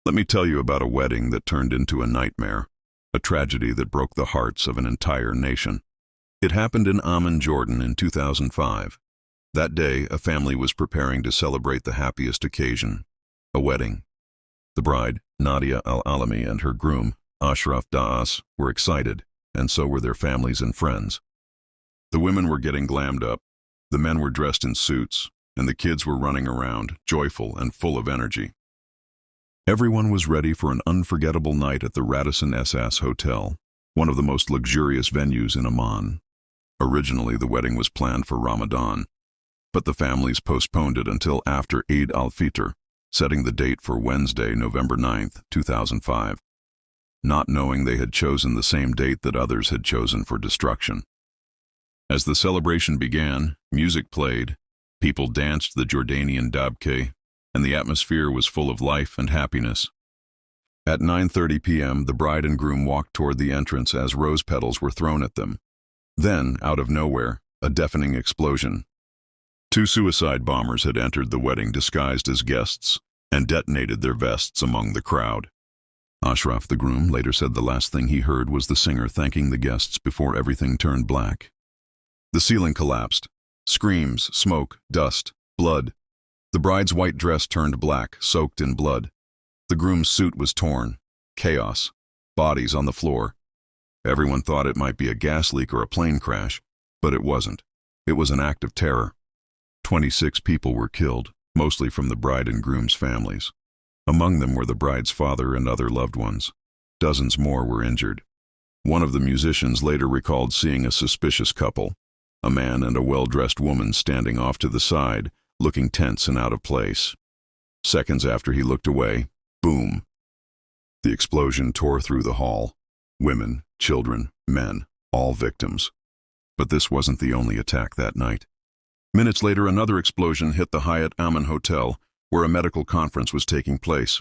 Let me tell you about a wedding that turned into a nightmare, a tragedy that broke the hearts of an entire nation. It happened in Amman, Jordan in 2005. That day, a family was preparing to celebrate the happiest occasion, a wedding. The bride, Nadia Al-Alami, and her groom, Ashraf Daas, were excited, and so were their families and friends. The women were getting glammed up, the men were dressed in suits, and the kids were running around, joyful and full of energy. Everyone was ready for an unforgettable night at the Radisson Esas Hotel, one of the most luxurious venues in Amman. Originally, the wedding was planned for Ramadan, but the families postponed it until after Eid al-Fitr, setting the date for Wednesday, November 9th, 2005, not knowing they had chosen the same date that others had chosen for destruction. As the celebration began, music played, people danced the Jordanian dabke, and the atmosphere was full of life and happiness. At 9:30 p.m., the bride and groom walked toward the entrance as rose petals were thrown at them. Then, out of nowhere, a deafening explosion. Two suicide bombers had entered the wedding disguised as guests and detonated their vests among the crowd. Ashraf, the groom, later said the last thing he heard was the singer thanking the guests before everything turned black. The ceiling collapsed. Screams, smoke, dust, blood. The bride's white dress turned black, soaked in blood. The groom's suit was torn. Chaos. Bodies on the floor. Everyone thought it might be a gas leak or a plane crash, but it wasn't. It was an act of terror. 26 people were killed, mostly from the bride and groom's families. Among them were the bride's father and other loved ones. Dozens more were injured. One of the musicians later recalled seeing a suspicious couple, a man and a well-dressed woman standing off to the side, looking tense and out of place. Seconds after he looked away, boom! The explosion tore through the hall. Women, children, men, all victims. But this wasn't the only attack that night. Minutes later, another explosion hit the Hyatt Amman Hotel, where a medical conference was taking place.